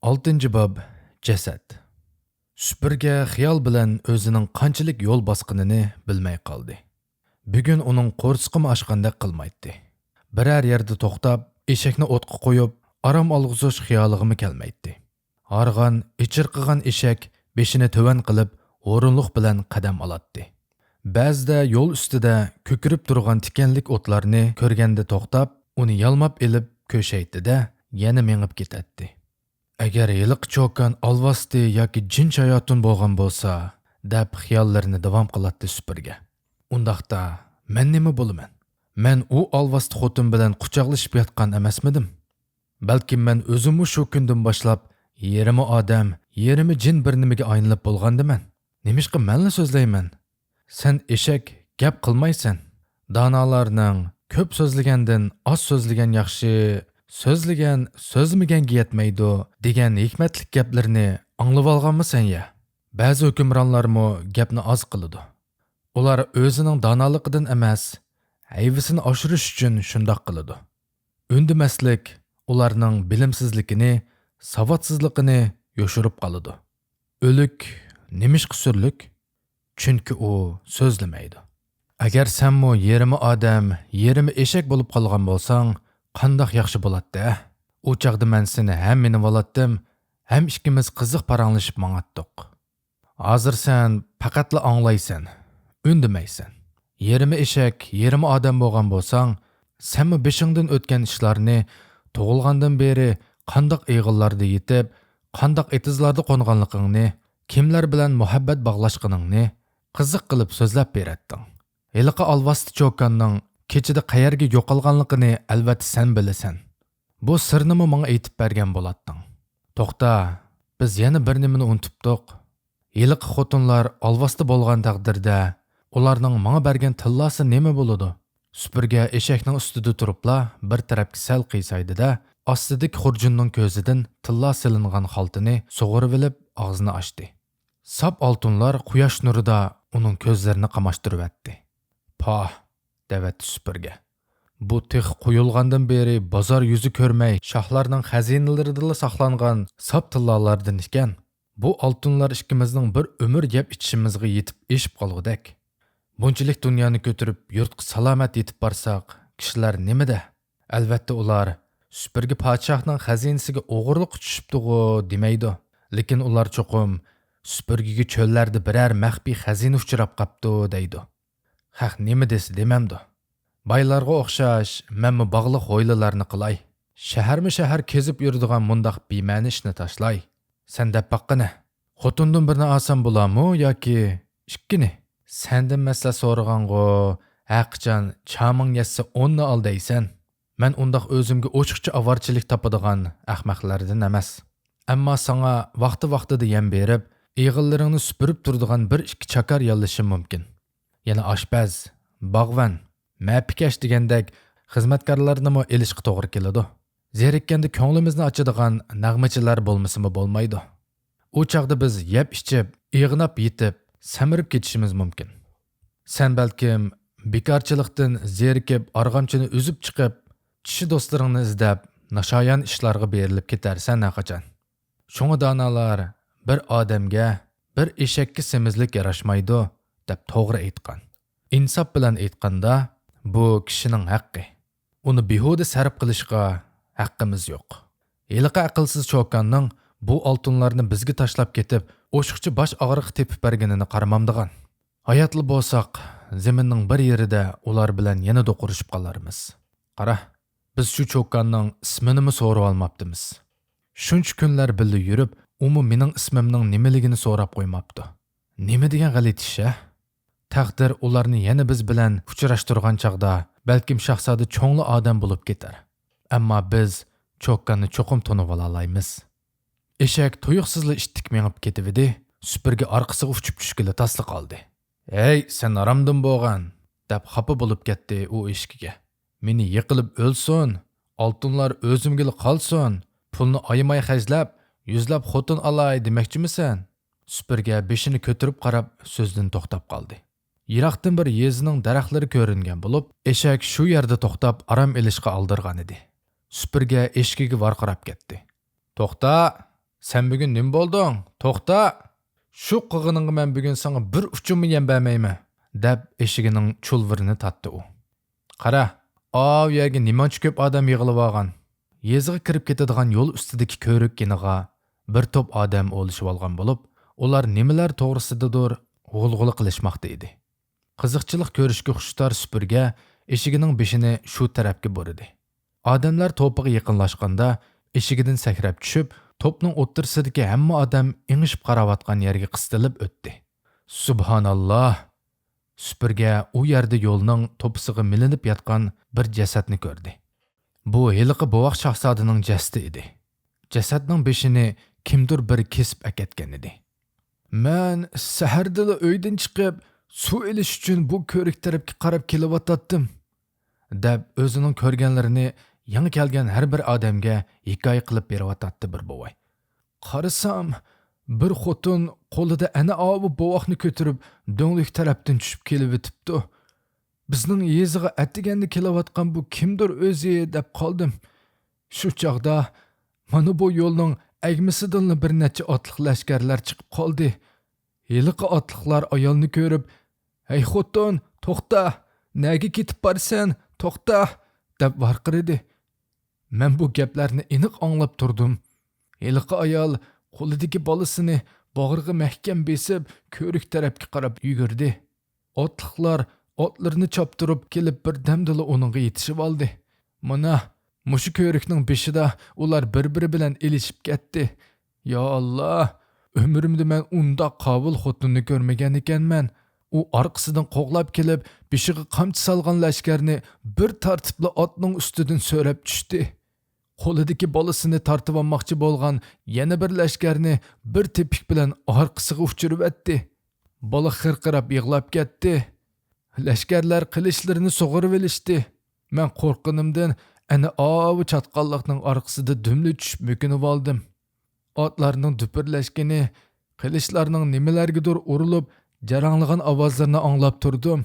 6 bob jasad. Supurga xiyol bilan o'zining qanchalik yo'l bosqinini bilmay qoldi. Bugun uning qo'rsqimi oshgandek qilmaydi. Biror yerda to'xtab, eshakni o'tqa qo'yib, aram olg'izish xiyoliga kelmaydi. Harg'an, ichirqigan eshak beshini to'van qilib, o'rinliq bilan qadam oladi. Ba'zida yo'l ustida ko'kirib turgan tikanlik o'tlarni ko'rganda to'xtab, uni yalmab elib ko'shaydi-da, yana mengib ketadi. Agar yiliq cho'kan alvasti yoki jin shayotun bo'lgan bo'lsa, deb xiyollarini davom qiladi supurga. Undaqda men nima bo'laman? Men u alvasti xotin bilan quchoqlashib yotgan emasmidim? Balki men o'zim shu kundan boshlab yerimi odam, yerimi jin bir nimaga aylanib bo'lgandiman. Nimishqa menla so'zlayman? Sen eshak gap qilmaysan. Donolarning ko'p so'zlagandan oz so'zlagan yaxshi, so'zlagan so'zmaganga yetmaydi degan hikmatlik gaplarni anglab olganmisan ya? Ba'zi hukmronlarmo gapni oz qiladi. Ular o'zining donoliqidan emas, hayvisini oshirish uchun shundoq qiladi. Undimaslik ularning bilimsizligini, savodsizligini yoshirib qoladi. O'lik nimish qusurlik? Chunki u so'zlamaydi. Agar senmo yerimi odam, yerimi eshak bo'lib qolgan bo'lsang, qandoq yaxshi bo'ladi? U chaqda men seni ham meni volatdim, ham ikkimiz qiziq paranglashib mangatdiq. Hozir sen faqatla anglaysan, undimaysan. Yerimi eshak, yerimi odam bo'lgan bo'lsang, senmi beshingdan o'tgan ishlarni tug'ilgandan beri qandoq eg'illarda yetib, qandoq etizlarda qo'nganligingni, kimlar bilan muhabbat bog'lashganingni qiziq qilib so'zlab beratding. Heliqi alvasti cho'kanning kechida qayerga yo'qolganligini albatta sen bilasan. Bu sirni menga aytib bergan bo'latding. To'xta, biz yana bir nimani unutibdiq. Heliqi xotinlar alvasti bo'lgan taqdirda ularning menga bergan tillasi nima bo'ladi? Supurga eshakning ustida turibla bir tarafga sal qiysaydi-da, ostidagi xurjunning ko'zidan tilla silingan xaltini sug'urib olib og'zini ochdi. Sap oltinlar quyosh nurida uning ko'zlarini qamashtirib etdi. Pah, devatdi supurga. Bu tix qo'yilgandan beri bozor yuzi ko'rmay, shohlarning xazinalarida saqlangan sap tillalardan ekan. Bu oltinlar ikkimizning bir umr yeb ichishimizga yetib eshib qolgudek. Bunchalik dunyoni ko'tirib, yurtga salomat yetib borsak, kishilar nimada? Albatta ular supurga podshohning xazinasiga o'g'irlik tushibdi-ku demaydi. Lekin ular cho'qim supurgiga cho'llarda biror maxfiy xazina uchrab qapti deydi. Haq nima desa demamdi. Baylarga o'xshash, menmi bog'liq hoylalarni qilay. Shahar kezib yuradigan mundaq bema'ni ishni tashlay. Sen deb baqqina. Xotindan birni olsam bo'larmi yoki ikkini? Sendan masala so'rag'ango, haqiqatan chaming yetsa 10 ni ol deysan. Men undaq o'zimga ochiqcha avorchilik topadigan ahmoqlardan emas. Ammo sana vaqti-vaqtida yem berib, eg'illaringni supurib turadigan bir ikki chakar yollashim mumkin. Yana oshpaz, bog'van, mapikash degandek xizmatkorlarni mo elishga to'g'ri keladi. Zerikkanda ko'nglimizni ochadigan nag'machilar bo'lmasimi bo'lmaydi. U chaqda biz yeb ichib, ig'nab yetib, samirib ketishimiz mumkin. Sen balkim bekorchilikdan zerikib, arg'amchini uzib chiqib, kishi do'stlaringni izlab, nashoyon ishlarga berilib ketarsan naqachon. Shunga donolar bir odamga, bir eshakka semizlik yarashmaydi deb to'g'ri aytgan. Insof bilan aytganda, bu kishining haqqi. Uni behuda sarf qilishga haqqimiz yo'q. Heliqi aqlsiz cho'kanning bu oltinlarni bizga tashlab ketib, o'shiqchi bosh og'riq tepib berganini qaramamdigan. Hayotli bo'lsak, zaminning bir yerida ular bilan yana do'qurishib qolarmiz. Qara, biz shu cho'kanning ismini so'rab olmabdimiz. Shuncha kunlar birga yurib, umi mening ismimning nimaligini so'rab qo'ymabdi. Nima degan g'alati ish? Taqdir ularni yana biz bilan uchrashtirgan chaqda, balkim shahzoda cho'ngli odam bo'lib ketar. Ammo biz cho'kkanni cho'qim tonib olaymiz. Eshak tuyuqsizla ishtik mengib ketibdi, supurga orqasiga uchib tushgili tasli qoldi. "Ey, sen aramdan bo'lgan" deb xafa bo'lib ketdi u eshkiga. "Meni yiqilib o'lsin, oltinlar o'zimga qolsin, pulni ayamay xajlab, yuzlab xotin olay demoqchimisan?" Supurga beshini ko'tirib qarab so'zdan to'xtab qoldi. Yiroqdan bir yezining daraxtlari ko'ringan bo'lib, eshak shu yerda to'xtab aram elishga oldirgan edi. Supurga eshkiga varqirab ketdi. "To'xta, Sen bugün nim boldun? To'xta. Shu qig'iningga men bugun sana bir uchunmi yem bermayman, deb eshigining chulvirini tatdi u. Qara, av yerga nimancha ko'p odam yig'ilib olgan. Yeziga kirib ketadigan yo'l ustidagi ko'rik keniga bir to'p odam o'lishib olgan bo'lib, ular nimalar to'g'risidadir g'ulg'ula qilishmoqda edi. Qiziqchilik ko'rishga xushtor supurga eshigining beshini shu tarafga burdi. Odamlar to'piga yaqinlashganda eshigidan sakrab tushib, to'pning o'ttirsidagi hamma odam ingishib qarayotgan yerga qistilib o'tdi. Subhanalloh! Supurga u yerda yo'lning to'pisiga milinib yotgan bir jasadni ko'rdi. Bu heliqi bovoq shahzodining jasadi edi. Jasadning beshini kimdir bir kesib aketgan edi. Men sahardala uydan chiqib, suv ilish uchun bu ko'rik tarafga qarab kelyotdim, deb o'zining ko'rganlarini yangi kelgan har bir odamga hikoya qilib beryotdi bir bovay. Qarasam, bir xotin qo'lida ana ovi bovoqni ko'tarib, do'nglik tarafdan tushib kelib o'tibdi. Bizning yeziga atiganda kelayotgan bu kimdir o'zi deb qoldim. Shu chog'da mana bu yo'lning agmisidan bir necha otliq lashkarlar chiqib qoldi. Yiliqi otliqlar ayolni ko'rib, "Ey xotin, to'xta, nega ketib borsan? To'xta!" deb varqirdi. Men bu gaplarni aniq anglab turdim. Yiliqi ayol qo'lidagi bolasini bag'riga mahkam besib, ko'rik tarafga qarab yugurdi. Otliqlar otlarini choptirib kelib bir damdala uningga yetishib oldi. Mana mushu ko'rikning beshida ular bir-biri bilan elishib ketdi. Ya Allah! Ömrümde men unda qabul xotinni ko'rmagan ekanman. U orqasidan qo'g'lab kelib, beshiga qamchi salgan lashkarni bir tartibli otning ustidan so'rab tushdi. Qo'lidagi bolasini tortib olmoqchi bo'lgan yana bir lashkarni bir tepik bilan orqasiga uchirib etdi. Bola xirqirab yig'lab ketdi. Lashkarlar qilichlarini sug'urib olishdi. Men qo'rqinimdan ana ovi chatqalliqning orqasida dumli tushib mo'kinib oldim. Otlarning duperlashgani, qilichlarining nimalargadir urilib, jaranglagan ovozlarini anglab turdim.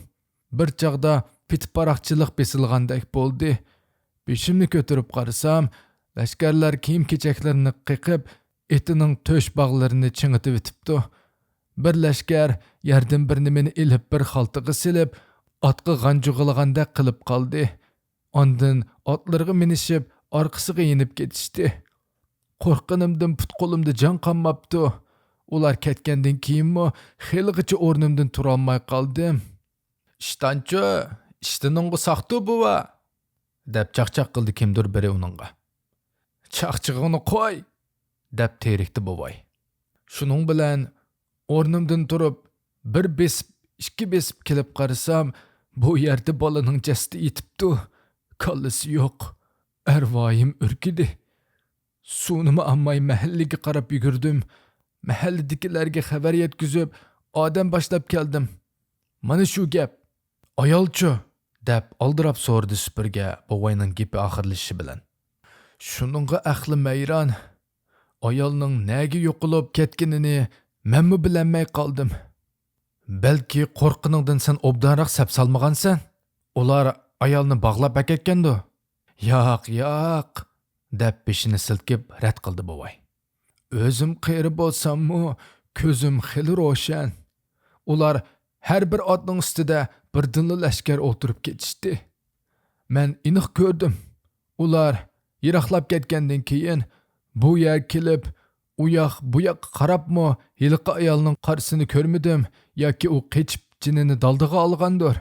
Bir chaqda pitparaqchilik besilgandek bo'ldi. Beshimni ko'tarib qarasam, lashkarlar kiyim-kechaklarini qiqib, etining to'sh bog'larini chingitib o'tibdi. Bir lashkar yerdan bir nimani ilib bir xaltaga silib, otga g'anjug'ilagandek qilib qoldi. Ondan otlarga minishib, orqasiga yenib ketishdi. Qo'rqinimdan put-qo'limda jon qolmabdi. Ular ketgandan keyinmi xeligacha o'rnimdan tura olmay qoldim. "Ishtonchi, ishtoningga saqtu buva", deb chaqchaq qildi kimdir biri uningga. "Chaqchig'ini qo'y", deb terikdi buvay. Shuning bilan o'rnimdan turib, bir besib, ikki besib kelib qarasam, bu yerda bolaning jasadi yetibdi. Kallasi yo'q. Arvoyim urkidi. Suvnimi ammay mahallaga qarab yugurdim. Mahalladagilarga xabar yetkazib, odam boshlab keldim. Mana shu gap. Ayolchi, deb oldirab so'rdi supurga bovayning gapi oxirlashishi bilan. Shuningga aqli mayron. Ayolning nega yo'qolib ketganini menmi bilmay qoldim. Balki qo'rqiningdan sen obdanroq sap salmagansan. Ular ayolni bog'lab aketgandi. Yo'q, deb beshini silkib rad qildi bovay. O'zim qeri bo'lsam-mu, ko'zim xili ro'shan. Ular har bir otning ustida bir dinli lashkar o'tirib ketishdi. Men aniq ko'rdim. Ular yiroqlab ketgandan keyin bu yer kelib, u yoq bu yoqqa qarabmi, hiliqi ayolning qarsini ko'rmadim yoki u qechib jinini daldiga olgandir.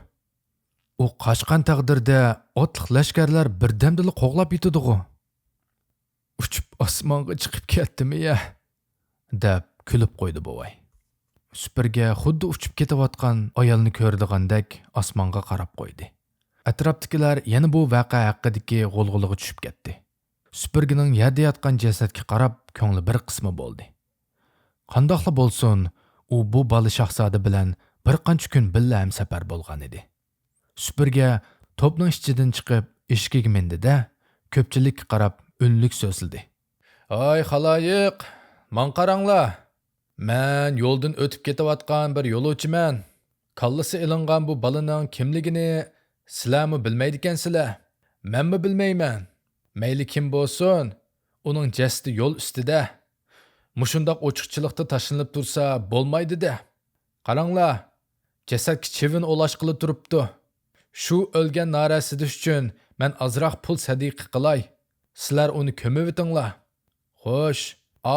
U qochgan taqdirda otliq lashkarlar birdamdila qo'g'lab yetadi-ku. Uçup osmonga chiqib ketdimi-ya, deb kulib qo'ydi bovay. Supurga xuddi uchib ketayotgan ayolni ko'rdigandek osmonga qarab qo'ydi. Atrofdagilar yana bu voqea haqidagi g'ulg'ulaga tushib ketdi. Supurgining yerda yotgan jasadga qarab ko'ngli bir qismi bo'ldi. Qandoqla bo'lsin, u bu bola shahzoda bilan bir qancha kun birga hamsafar bo'lgan edi. Supurga to'pning ichidan chiqib eshikka mindi-da, ko'pchilikka qarab unlik so'zildi. "Ay xaloyiq, man qaranglar. Men yo'ldan o'tib ketayotgan bir yo'lovchiman. Kallasi ilingan bu balaning kimligini sizlarmi bilmaydi ekansizlar? Menmi bilmayman. Mayli kim bo'lsin, uning jasadi yo'l ustida. Mushundoq ochiqchilikda tashlanib tursa bo'lmaydi-da. Qaranglar, jasadga chivin olashqili turibdi. Shu o'lgan narasidi uchun men azroq pul sadiqa qilay. Sizlar uni ko'mivitinglar. Xo'sh,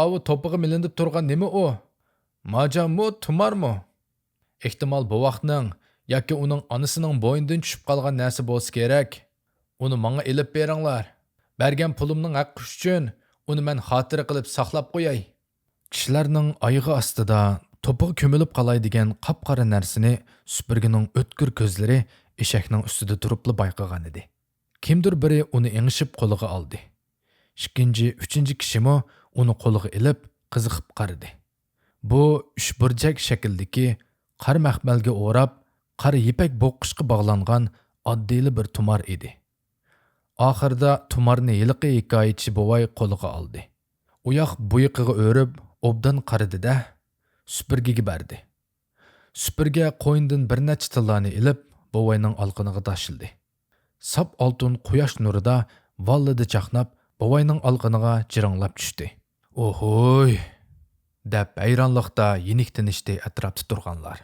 avu to'pig'i milinib turgan nima u? Majanmi, tumarmi? Ehtimol bu vaqtning yoki uning onasining bo'ynidan tushib qolgan narsa bo'lsa kerak. Uni menga elib beringlar. Bergan pulimning haqqi uchun uni men xotira qilib saqlab qo'yay. Kishilarning oyog'i ostida to'pig'i ko'milib qolay degan qop-qora narsani supurgining o'tkir ko'zlari eshakning ustida turibli bayqagan edi. Kimdir biri uni engishib qo'liga oldi. Ikkinchi, uchinchi kishimi uni qo'liga ilib qiziqib qaradi. Bu uchburchak shakldagi qora maxmalga o'rab, qora yipak bo'qqishga bog'langan oddiy bir tumar edi. Oxirida tumarni yiliqi hikoyatchi buvay qo'liga oldi. U yoq bu yoqiga o'rib, obdan qaradi-da, supurgiga berdi. Supurga qo'yindan bir necha tillani ilib, buvayning olqiniga tashildi. Sap oltin quyosh nurida vallida chaqnab, buvayning olqiniga jiranglab tushdi. Ohoy! Deb hayronlikda yenik tinishdi atrofda turganlar.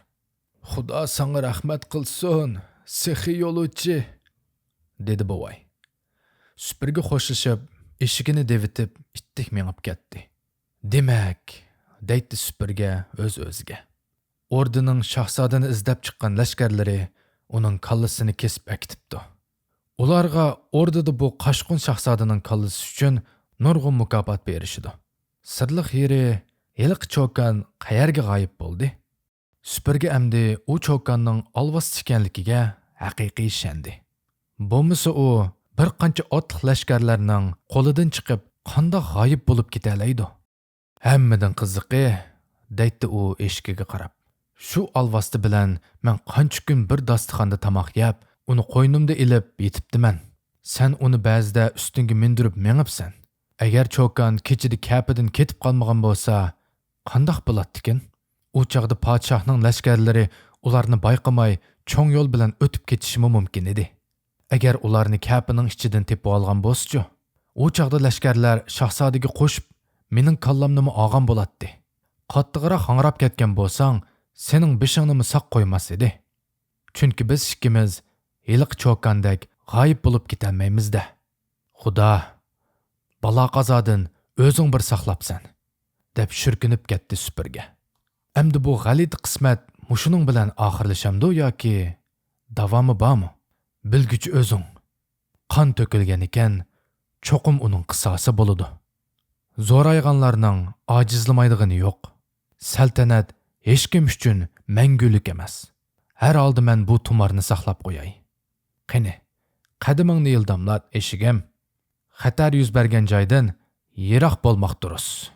Xudo senga rahmat qilsin, sehi yo'lovchi, dedi buvay. Supurga qo'shilib, eshigini devitib, ittik mengib ketdi. Demak, deydi supurga o'z-o'ziga. Ordining shahzodani izlab chiqqan lashkarlari uning kallasini kesib akitibdi. Ularga ordida bu qashqun shahzodaning kallasi uchun nurg'un mukofot berishidi. Sirliq yeri yiliq cho'kan qayerga g'oyib bo'ldi? Supurga amdi u cho'kanning olvos ekanligiga haqiqiy ishondi. Bo'lmasa u bir qancha otliq lashkarlarning qo'lidan chiqib, qanday g'oyib bo'lib ketalaydi? Hammadan qiziqi, deydi u eshikka qarab. Shu olvosti bilan men qancha kun bir dasturxonda tamoq yeb, uni qo'ynimda ilib yetibdiman. Sen uni ba'zida ustingga mindirib mengibsan. Agar cho'kan kechida kapidan ketib qolmagan bo'lsa, qandoq bo'ladi-kin? U chaqda podshohning lashkarlari ularni bayqamay cho'ng yo'l bilan o'tib ketishi mumkin edi. Agar ularni kapining ichidan tepib olgan bo'lsa-chi, u chaqda lashkarlar shahzodaga qo'shib mening kallamni olgan bo'ladi. Qattiqroq hangrab ketgan bo'lsang, sening beshingni saq qo'ymas edi. Chunki biz ikkimiz yiliq cho'kandek g'oyib bo'lib ketolmaymiz-da. Xudo, balo qazodan o'zing bir saqlabsan, deb shirkinib ketdi supurga. Endi bu g'alati qismat mushuning bilan oxirlashamdi yoki davomi bormi? Bilguchi o'zing. Qon to'kilgan ekan, cho'qim uning qisosi bo'ladi. Zo'rayganlarning ojizlamaydigani yo'q. Saltanat hech kim uchun mangulik emas. Har holda men bu tumarni saqlab qo'yay. Qani, qadimingni yildamlat eshigim. Xatar yuz bergan joydan yiroq bo'lmoq durust.